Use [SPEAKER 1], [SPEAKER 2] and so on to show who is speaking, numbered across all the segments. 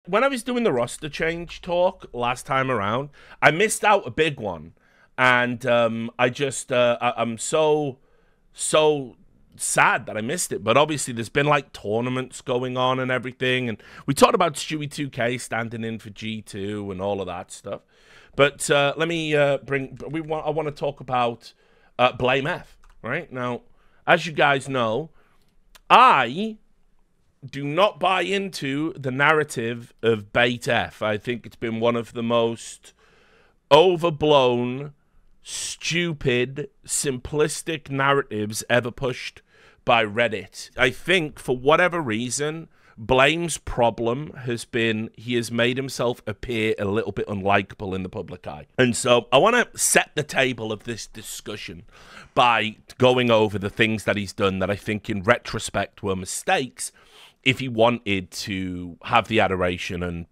[SPEAKER 1] When I was doing the roster change talk last time around, I missed out a big one, and I'm so sad that I missed it. But obviously, there's been like tournaments going on and everything, and we talked about Stewie 2K standing in for G2 and all of that stuff. But let me I want to talk about BlameF right now. As you guys know, I do not buy into the narrative of BaitF. I think it's been one of the most overblown, stupid, simplistic narratives ever pushed by Reddit. I think for whatever reason, Blame's problem has been he has made himself appear a little bit unlikable in the public eye. And so I want to set the table of this discussion by going over the things that he's done that I think in retrospect were mistakes if he wanted to have the adoration and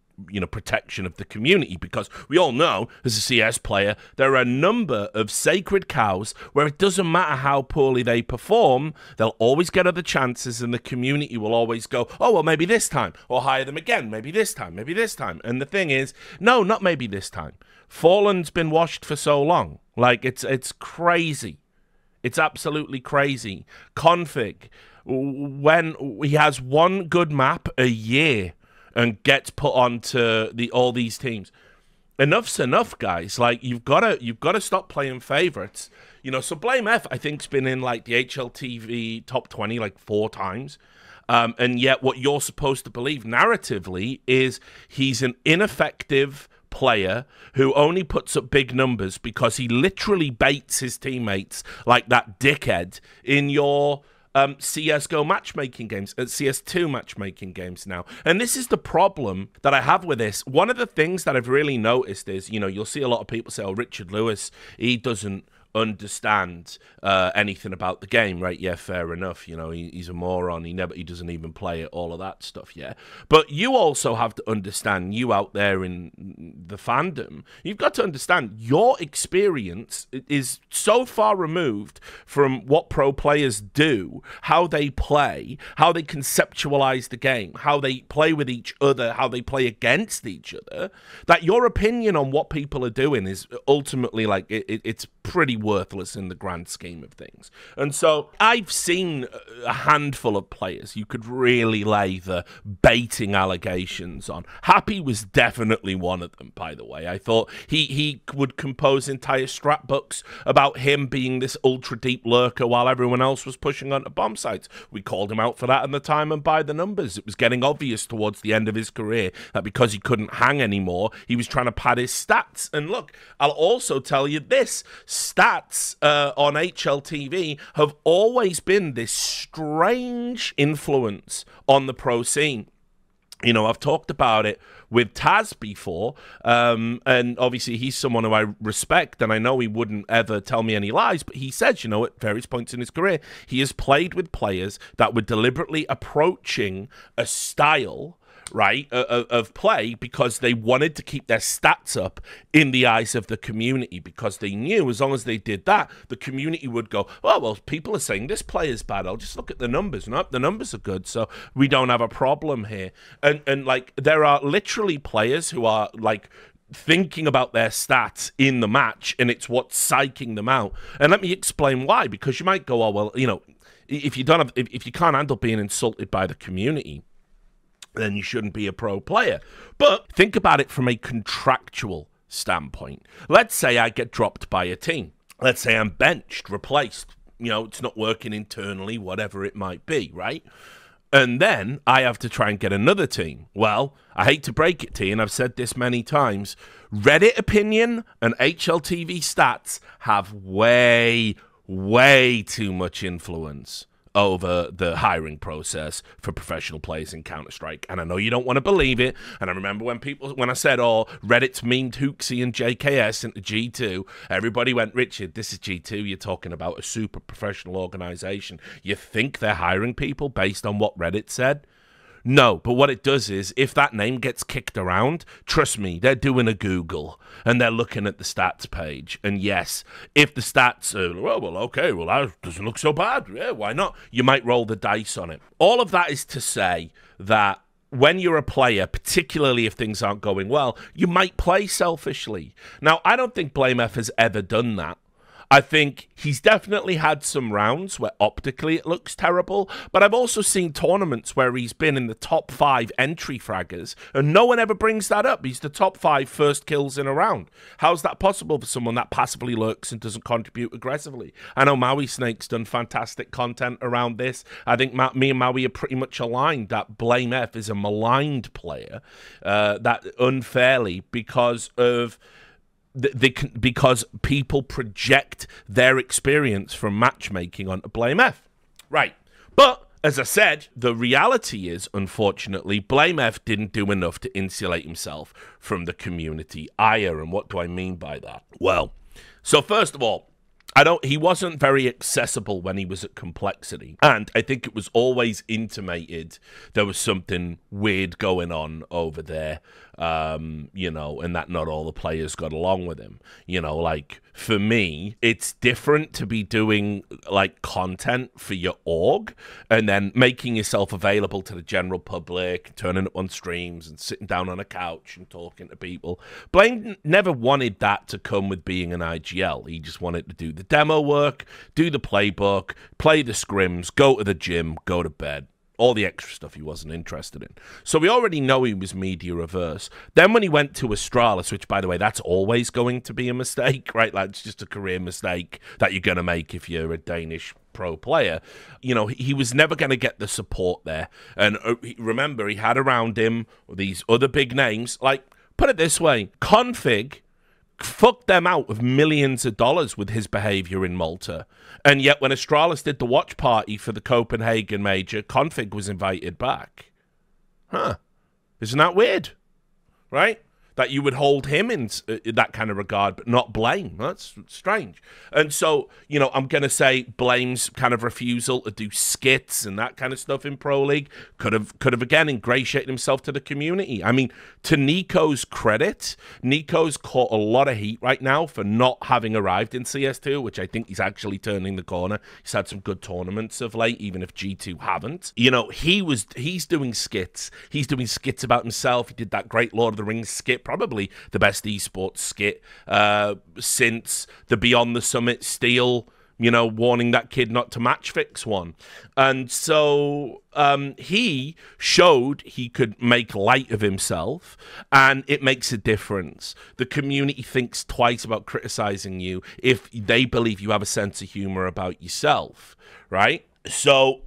[SPEAKER 1] protection of the community, because we all know as a CS player there are a number of sacred cows where it doesn't matter how poorly they perform, they'll always get other chances and the community will always go, oh well, maybe this time, or hire them again, maybe this time, maybe this time. And the thing is, no, not maybe this time. Fallen's been washed for so long. Like, it's crazy. It's absolutely crazy. Config, when he has one good map a year and gets put onto all these teams, enough's enough, guys. Like, you've got to stop playing favorites. So BlameF, I think, has been in like the HLTV top 20 like 4 times. And yet what you're supposed to believe narratively is he's an ineffective player who only puts up big numbers because he literally baits his teammates like that dickhead in your CSGO matchmaking games, CS2 matchmaking games now. And this is the problem that I have with this. One of the things that I've really noticed is, you'll see a lot of people say, oh, Richard Lewis, he doesn't understand anything about the game, right? Yeah, fair enough. He's a moron. He doesn't even play it, all of that stuff, yeah. But you also have to understand, you out there in the fandom, you've got to understand your experience is so far removed from what pro players do, how they play, how they conceptualize the game, how they play with each other, how they play against each other, that your opinion on what people are doing is ultimately like it's pretty worthless in the grand scheme of things. And so I've seen a handful of players you could really lay the baiting allegations on. Happy was definitely one of them, by the way. I thought he would compose entire strat books about him being this ultra deep lurker while everyone else was pushing onto bomb sites. We called him out for that at the time, and by the numbers, it was getting obvious towards the end of his career that because he couldn't hang anymore, he was trying to pad his stats. And look, I'll also tell you this, stats on HLTV have always been this strange influence on the pro scene. I've talked about it with Taz before, and obviously he's someone who I respect, and I know he wouldn't ever tell me any lies, but he says, at various points in his career, he has played with players that were deliberately approaching a style, right, of play because they wanted to keep their stats up in the eyes of the community, because they knew as long as they did that, the community would go, oh, well, people are saying this player's bad. I'll just look at the numbers. No, the numbers are good, so we don't have a problem here. And like, there are literally players who are like thinking about their stats in the match, and it's what's psyching them out. And let me explain why, because you might go, oh, well, if you can't handle being insulted by the community, then you shouldn't be a pro player. But think about it from a contractual standpoint. Let's say I get dropped by a team. Let's say I'm benched, replaced. It's not working internally, whatever it might be, right? And then I have to try and get another team. Well, I hate to break it to you, and I've said this many times, Reddit opinion and HLTV stats have way, way too much influence over the hiring process for professional players in Counter-Strike. And I know you don't want to believe it. And I remember when I said, oh, Reddit's memed Hooksy and JKS into G2, everybody went, Richard, this is G2. You're talking about a super professional organization. You think they're hiring people based on what Reddit said? No, but what it does is, if that name gets kicked around, trust me, they're doing a Google, and they're looking at the stats page. And yes, if the stats are, okay, that doesn't look so bad. Yeah, why not? You might roll the dice on it. All of that is to say that when you're a player, particularly if things aren't going well, you might play selfishly. Now, I don't think BlameF has ever done that. I think he's definitely had some rounds where optically it looks terrible, but I've also seen tournaments where he's been in the top 5 entry fraggers, and no one ever brings that up. He's the top 5 first kills in a round. How's that possible for someone that passively lurks and doesn't contribute aggressively? I know Maui Snake's done fantastic content around this. I think me and Maui are pretty much aligned that BlameF is a maligned player, that unfairly because of... because people project their experience from matchmaking onto BlameF. Right. But, as I said, the reality is, unfortunately, BlameF didn't do enough to insulate himself from the community ire. And what do I mean by that? Well, so first of all, he wasn't very accessible when he was at Complexity. And I think it was always intimated there was something weird going on over there, you know, and that not all the players got along with him. You know, like, for me, it's different to be doing, like, content for your org and then making yourself available to the general public, turning up on streams and sitting down on a couch and talking to people. Blame never wanted that to come with being an IGL. He just wanted to do the demo work, do the playbook, play the scrims, go to the gym, go to bed. All the extra stuff he wasn't interested in. So we already know he was media averse. Then when he went to Astralis, which, by the way, that's always going to be a mistake, right? Like, it's just a career mistake that you're going to make if you're a Danish pro player. You know, he was never going to get the support there. And remember, he had around him these other big names. Like, put it this way, Config fucked them out of millions of dollars with his behavior in Malta. And yet when Astralis did the watch party for the Copenhagen major, Config was invited back. Huh. Isn't that weird? Right? That you would hold him in that kind of regard, but not Blame. That's strange. And so, you know, I'm going to say Blame's kind of refusal to do skits and that kind of stuff in Pro League could have again ingratiated himself to the community. I mean, to Nico's credit, Nico's caught a lot of heat right now for not having arrived in CS2, which I think he's actually turning the corner. He's had some good tournaments of late, even if G2 haven't. You know, he's doing skits. He's doing skits about himself. He did that great Lord of the Rings skit, probably the best esports skit since the Beyond the Summit Steel, you know, warning that kid not to match fix one. And so he showed he could make light of himself, and it makes a difference. The community thinks twice about criticizing you if they believe you have a sense of humor about yourself, right? So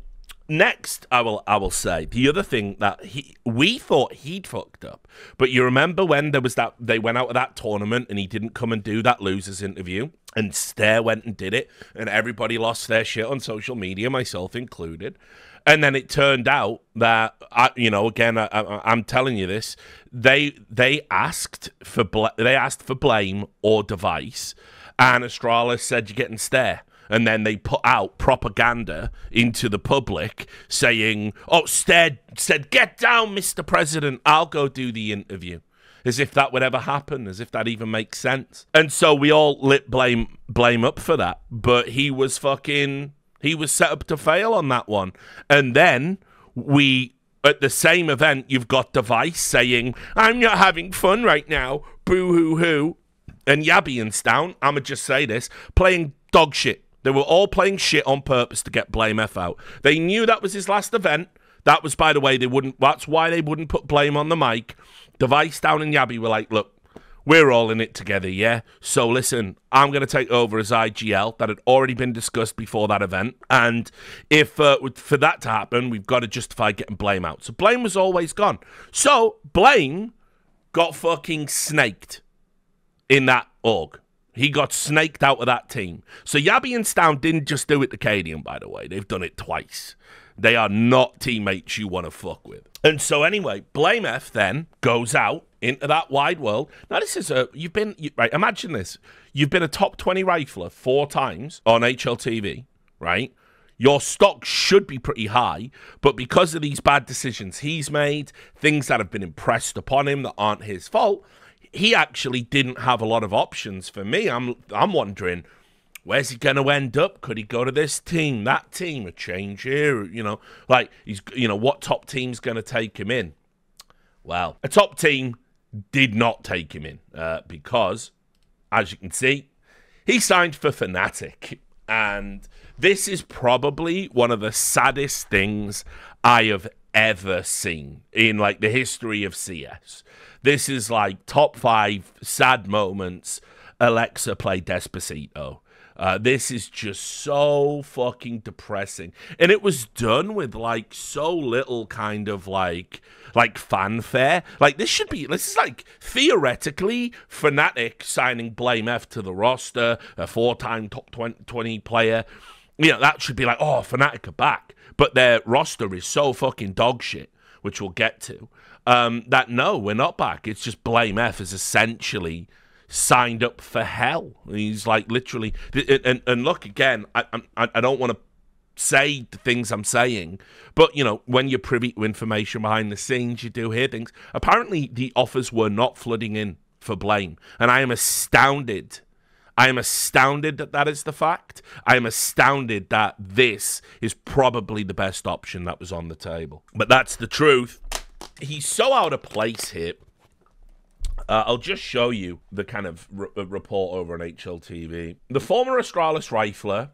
[SPEAKER 1] next, I will say the other thing that we thought he'd fucked up, but you remember when there was that they went out of that tournament and he didn't come and do that losers interview, and Stare went and did it, and everybody lost their shit on social media, myself included. And then it turned out that you know, again, I'm telling you this, they asked for Blame or Device, and Astralis said you're getting Stare. And then they put out propaganda into the public saying, oh, Stead said, get down, Mr. President. I'll go do the interview. As if that would ever happen, as if that even makes sense. And so we all lit Blame up for that. But he was set up to fail on that one. And then at the same event, you've got Device saying, I'm not having fun right now. Boo-hoo-hoo. And Yabian's down, I'ma just say this, playing dog shit. They were all playing shit on purpose to get BlameF out. They knew that was his last event. That was, by the way, that's why they wouldn't put Blame on the mic. Device down and Yabby were like, look, we're all in it together, yeah? So listen, I'm going to take over as IGL. That had already been discussed before that event. And if for that to happen, we've got to justify getting Blame out. So Blame was always gone. So Blame got fucking snaked in that org. He got snaked out of that team. So Yabby and Stown didn't just do it to Cadian, by the way. They've done it twice. They are not teammates you want to fuck with. And so anyway, BlameF then goes out into that wide world. Now this is right, imagine this. You've been a top 20 rifler 4 times on HLTV, right? Your stock should be pretty high, but because of these bad decisions he's made, things that have been impressed upon him that aren't his fault, he actually didn't have a lot of options for me. I'm wondering, where's he going to end up? Could he go to this team, that team, a change here? You know, like, what top team's going to take him in? Well, a top team did not take him in because, as you can see, he signed for Fnatic. And this is probably one of the saddest things I have ever seen in like the history of CS. This is like top 5 sad moments. Alexa play Despacito. This is just so fucking depressing. And it was done with like so little kind of like fanfare. Like this is like theoretically Fnatic signing BlameF to the roster, a 4-time top 20 player. You know, that should be like, oh, Fnatic are back. But their roster is so fucking dog shit, which we'll get to, that no, we're not back. It's just BlameF is essentially signed up for hell. He's like literally, and look again, I don't want to say the things I'm saying, but you know, when you're privy to information behind the scenes, you do hear things. Apparently the offers were not flooding in for Blame, and I am astounded. I am astounded that that is the fact. I am astounded that this is probably the best option that was on the table. But that's the truth. He's so out of place here. I'll just show you the kind of report over on HLTV. The former Astralis rifler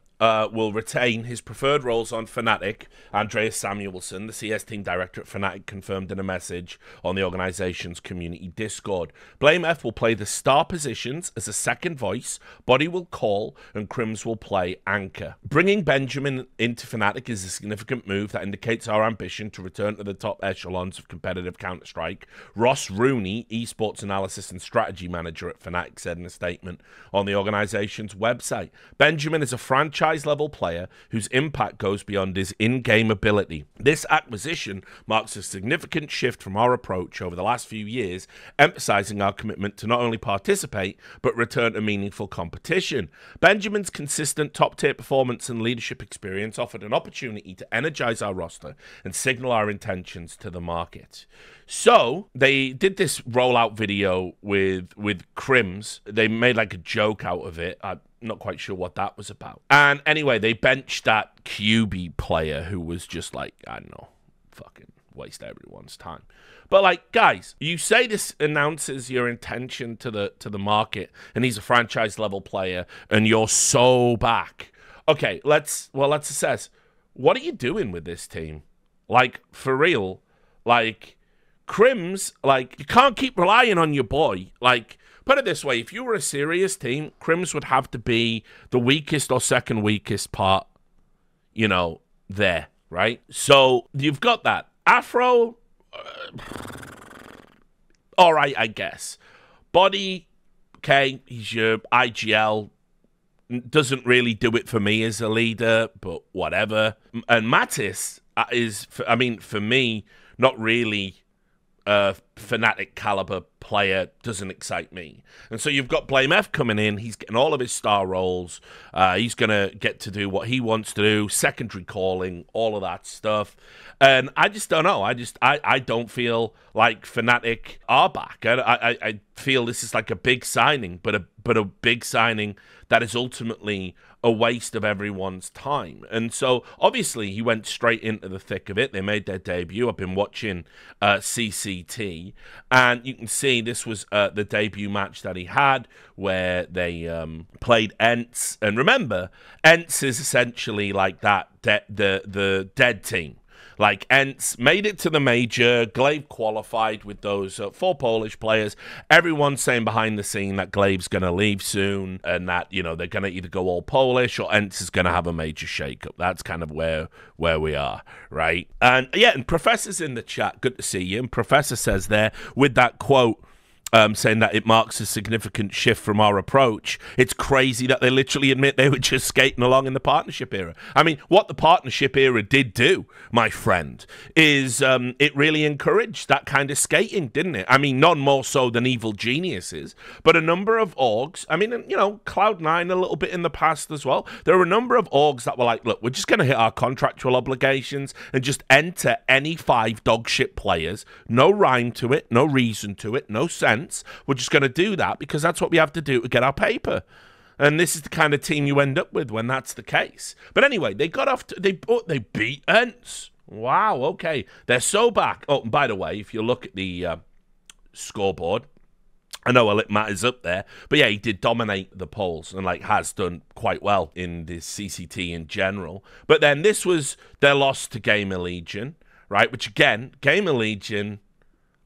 [SPEAKER 1] will retain his preferred roles on Fnatic. Andreas Samuelsson, the CS team director at Fnatic, confirmed in a message on the organization's community Discord. BlameF will play the star positions as a second voice, Body will call, and Crims will play anchor. Bringing Benjamin into Fnatic is a significant move that indicates our ambition to return to the top echelons of competitive Counter-Strike. Ross Rooney, esports analysis and strategy manager at Fnatic, said in a statement on the organization's website. Benjamin is a franchise-level player whose impact goes beyond his in-game ability. This acquisition marks a significant shift from our approach over the last few years, emphasizing our commitment to not only participate, but return to meaningful competition. Benjamin's consistent top-tier performance and leadership experience offered an opportunity to energize our roster and signal our intentions to the market. So, they did this rollout video with Crims. They made like a joke out of it. I'm not quite sure what that was about. And anyway, they benched that QB player who was just like, I don't know, fucking waste everyone's time. But like, guys, you say this announces your intention to the market, and he's a franchise level player, and you're so back. Okay, let's assess. What are you doing with this team? Like, for real, like, Crims, like, you can't keep relying on your boy. Like, put it this way, if you were a serious team, Crims would have to be the weakest or second weakest part, you know, there, right? So, you've got that. Afro, all right, I guess. Body, okay, he's your IGL. Doesn't really do it for me as a leader, but whatever. And Mattis is, I mean, for me, not really Fnatic caliber player, doesn't excite me. And so you've got BlameF coming in. He's getting all of his star roles. He's going to get to do what he wants to do, secondary calling, all of that stuff. And I just don't know. I don't feel like Fnatic are back. I feel this is like a big signing, but a big signing that is ultimately a waste of everyone's time. And so, obviously, he went straight into the thick of it. They made their debut. I've been watching CCT, and you can see this was the debut match that he had, where they played Ents. And remember, Ents is essentially like that, the dead team. Like, Ents made it to the major. Glaive qualified with those 4 Polish players. Everyone's saying behind the scene that Glaive's going to leave soon, and that, you know, they're going to either go all Polish or Ents is going to have a major shakeup. That's kind of where we are, right? And yeah, and Professor's in the chat. Good to see you. And Professor says there, with that quote, saying that it marks a significant shift from our approach. It's crazy that they literally admit they were just skating along in the partnership era. I mean, what the partnership era did do, my friend, is it really encouraged that kind of skating, didn't it? I mean, none more so than Evil Geniuses, but a number of orgs, I mean, you know, Cloud9 a little bit in the past as well. There were a number of orgs that were like, look, we're just going to hit our contractual obligations and just enter any 5 dogshit players. No rhyme to it, no reason to it, no sense. We're just going to do that because that's what we have to do to get our paper. And this is the kind of team you end up with when that's the case. But anyway, they got off to, they beat Ents. Wow, okay. They're so back. Oh, and by the way, if you look at the scoreboard, I know Matt is up there, but yeah, he did dominate the polls and like has done quite well in the CCT in general. But then this was their loss to Gamer Legion, right? Which again, Gamer Legion,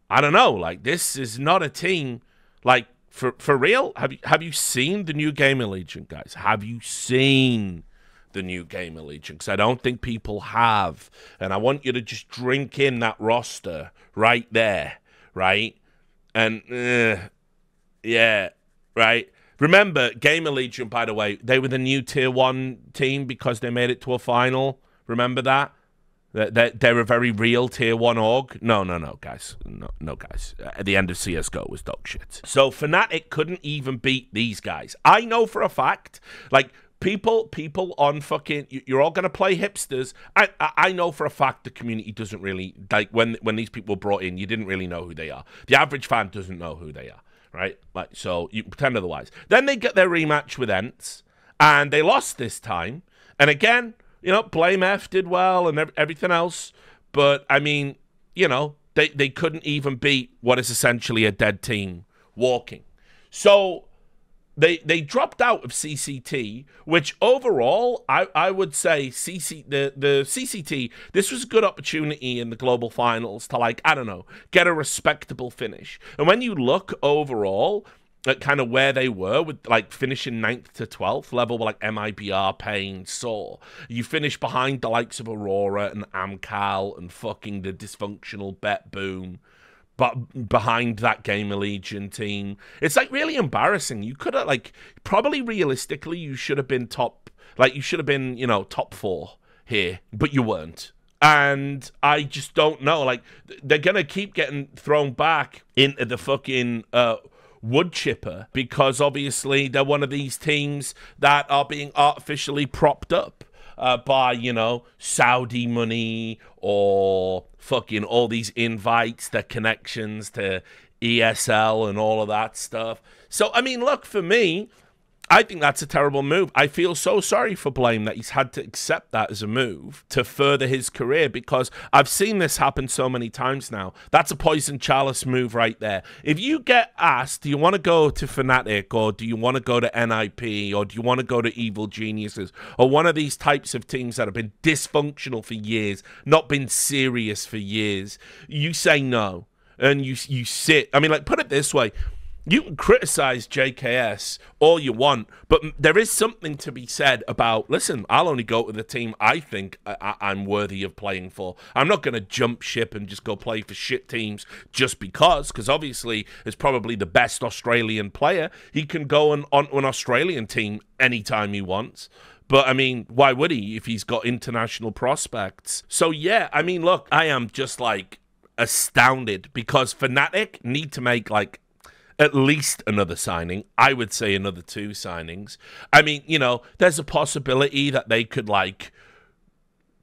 [SPEAKER 1] I don't know, like this is not a team like for real. Have you seen the new Gamer Legion, guys? Have you seen the new Gamer Legion? Because I don't think people have, and I want you to just drink in that roster right there, right? And yeah, right. Remember, Gamer Legion, by the way, they were the new Tier 1 team because they made it to a final. Remember that? They're a very real Tier 1 org. No, guys. No, guys. At the end of CSGO was dog shit. So Fnatic couldn't even beat these guys. I know for a fact, like, people on fucking, you're all going to play hipsters. I know for a fact the community doesn't really, like, when these people were brought in, you didn't really know who they are. The average fan doesn't know who they are, right? Like, so you pretend otherwise. Then they get their rematch with Ents, and they lost this time. And again, you know, BlameF did well and everything else. But, I mean, you know, they couldn't even beat what is essentially a dead team walking. So they dropped out of CCT, which overall, I would say the CCT, this was a good opportunity in the global finals to, like, I don't know, get a respectable finish. And when you look overall at kind of where they were with, like, finishing 9th to 12th level with, like, MIBR, Pain, Saw. You finish behind the likes of Aurora and Amcal and fucking the dysfunctional Bet Boom, but behind that Gamer Legion team. It's, like, really embarrassing. You could have, like, probably realistically, you should have been you should have been, you know, top 4 here, but you weren't. And I just don't know. Like, they're going to keep getting thrown back into the fucking wood chipper because obviously they're one of these teams that are being artificially propped up by, you know, Saudi money or fucking all these invites, their connections to ESL and all of that stuff. So, I mean, look, for me, I think that's a terrible move. I feel so sorry for Blame that he's had to accept that as a move to further his career, because I've seen this happen so many times now. That's a Poison Chalice move right there. If you get asked, do you want to go to Fnatic, or do you want to go to NIP, or do you want to go to Evil Geniuses, or one of these types of teams that have been dysfunctional for years, not been serious for years, you say no. And you sit. I mean, like, put it this way. You can criticize JKS all you want, but there is something to be said about, listen, I'll only go to the team I think I'm worthy of playing for. I'm not going to jump ship and just go play for shit teams just because obviously, as probably the best Australian player, he can go on an Australian team anytime he wants. But, I mean, why would he if he's got international prospects? So, yeah, I mean, look, I am just, like, astounded because Fnatic need to make, like, at least another signing. I would say another 2 signings. I mean, you know, there's a possibility that they could, like,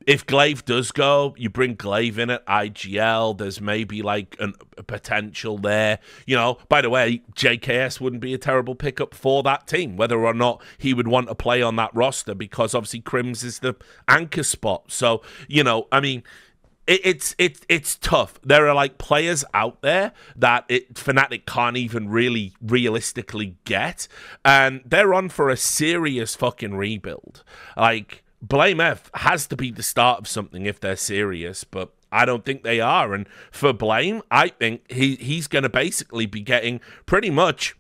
[SPEAKER 1] if Glaive does go, you bring Glaive in at IGL. There's maybe, like, a potential there. You know, by the way, JKS wouldn't be a terrible pickup for that team, whether or not he would want to play on that roster, because obviously Crims is the anchor spot. So, you know, I mean, It's tough. There are, like, players out there that Fnatic can't even really realistically get, and they're on for a serious fucking rebuild. Like, BlameF has to be the start of something if they're serious, but I don't think they are. And for Blame, I think he's going to basically be getting pretty much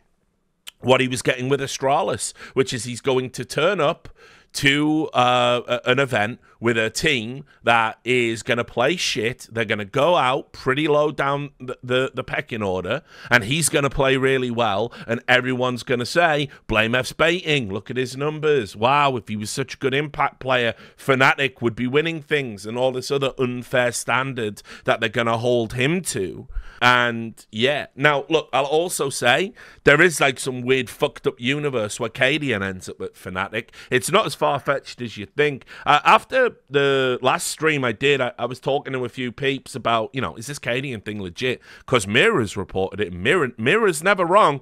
[SPEAKER 1] what he was getting with Astralis, which is he's going to turn up to an event with a team that is going to play shit. They're going to go out pretty low down the pecking order, and he's going to play really well, and everyone's going to say, BlameF's baiting. Look at his numbers. Wow, if he was such a good impact player, Fnatic would be winning things, and all this other unfair standard that they're going to hold him to. And yeah, now look, I'll also say there is, like, some weird fucked up universe where Cadian ends up at Fnatic. It's not as far-fetched as you think. After the last stream I did, I was talking to a few peeps about, you know, is this Cadian thing legit? Because Mirror's reported it. Mirror's never wrong.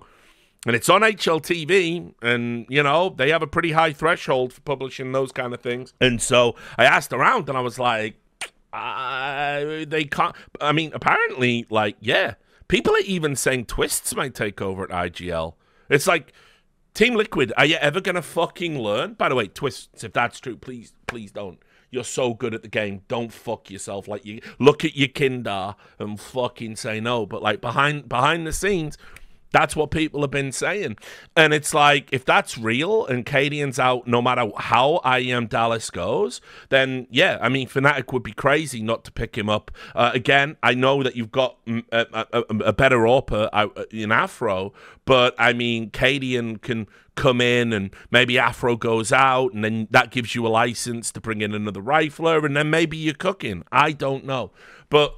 [SPEAKER 1] And it's on HLTV, and, you know, they have a pretty high threshold for publishing those kind of things. And so I asked around, and I was like, They can't. I mean, apparently, like, yeah, people are even saying Twists might take over at IGL. It's like, Team Liquid, are you ever gonna fucking learn? By the way, Twists, if that's true, please don't. You're so good at the game. Don't fuck yourself. Like, you look at your Kindar and fucking say no. But like behind the scenes, that's what people have been saying. And it's like, if that's real and Cadian's out no matter how IEM Dallas goes, then yeah, I mean, Fnatic would be crazy not to pick him up. Again, I know that you've got a better AWPer in Afro, but I mean, Cadian can come in and maybe Afro goes out and then that gives you a license to bring in another rifler and then maybe you're cooking. I don't know. But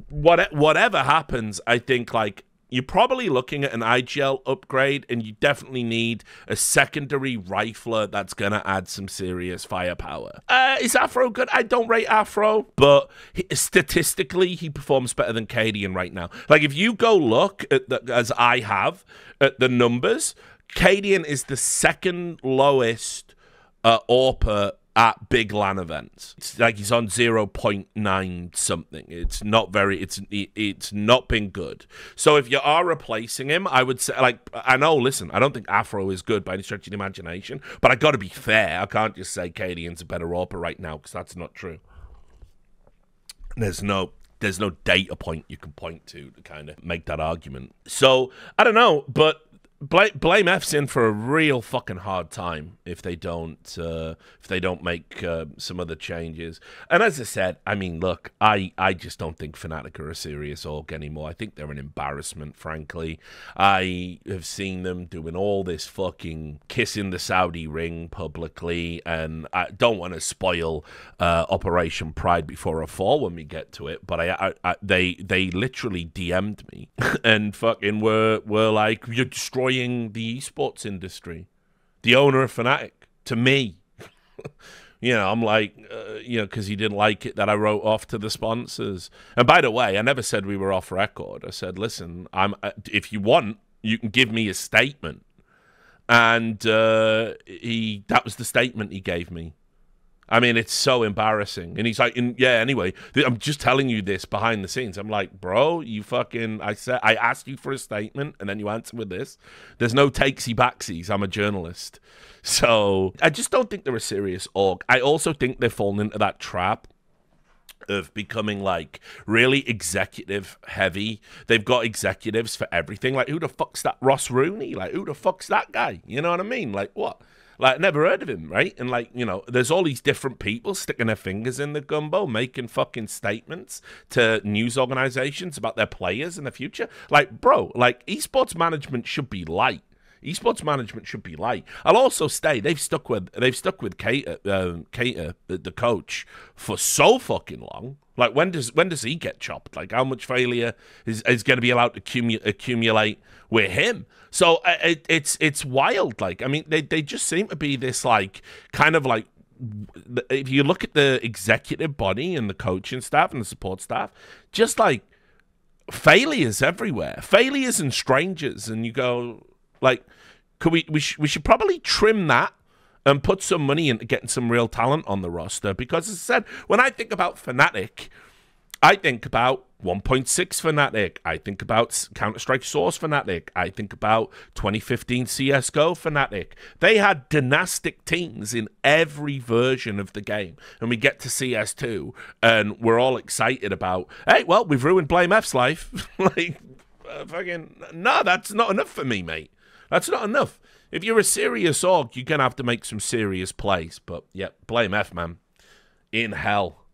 [SPEAKER 1] whatever happens, I think, like, you're probably looking at an IGL upgrade, and you definitely need a secondary rifler that's going to add some serious firepower. Is Afro good? I don't rate Afro, but statistically, he performs better than Cadian right now. Like, if you go look at as I have, at the numbers, Cadian is the second lowest AWPer at big LAN events. It's like he's on 0.9 something. It's not very, it's not been good. So if you are replacing him, I would say, like, I know, listen, I don't think Afro is good by any stretch of the imagination, but I got to be fair. I can't just say Cadian's a better AWPer right now, because that's not true. There's no data point you can point to kind of make that argument. So I don't know, but BlameF's in for a real fucking hard time if they don't make some other changes. And as I said, I mean, look, I just don't think Fnatic are a serious org anymore. I think they're an embarrassment, frankly. I have seen them doing all this fucking kissing the Saudi ring publicly, and I don't want to spoil Operation Pride before a fall when we get to it, but they literally DM'd me and fucking were like, you're destroying the esports industry, the owner of Fnatic, to me. You know, I'm like, you know, because he didn't like it that I wrote off to the sponsors. And by the way, I never said we were off record. I said, listen, if you want, you can give me a statement. And that was the statement he gave me. I mean, it's so embarrassing. And he's like, yeah, anyway, I'm just telling you this behind the scenes. I'm like, bro, you fucking, I asked you for a statement, and then you answer with this. There's no takesy-backsies. I'm a journalist. So I just don't think they're a serious org. I also think they've fallen into that trap of becoming, like, really executive heavy. They've got executives for everything. Like, who the fuck's that Ross Rooney? Like, who the fuck's that guy? You know what I mean? Like, what? Like, never heard of him, right? And, like, you know, there's all these different people sticking their fingers in the gumbo, making fucking statements to news organizations about their players in the future. Like, bro, like, esports management should be light. Esports management should be light. I'll also say they've stuck with Cater, the coach, for so fucking long. Like, when does he get chopped? Like, how much failure is going to be allowed to accumulate with him? So it's wild. Like, I mean, they just seem to be this, like, kind of like, if you look at the executive body and the coaching staff and the support staff, just like failures everywhere, failures and strangers, and you go, like, we should probably trim that and put some money into getting some real talent on the roster. Because, as I said, when I think about Fnatic, I think about 1.6 Fnatic. I think about Counter-Strike Source Fnatic. I think about 2015 CSGO Fnatic. They had dynastic teams in every version of the game. And we get to CS2, and we're all excited about, hey, well, we've ruined BlameF's life. Like, fucking, no, that's not enough for me, mate. That's not enough. If you're a serious org, you're going to have to make some serious plays. But, yeah, BlameF, man. In hell.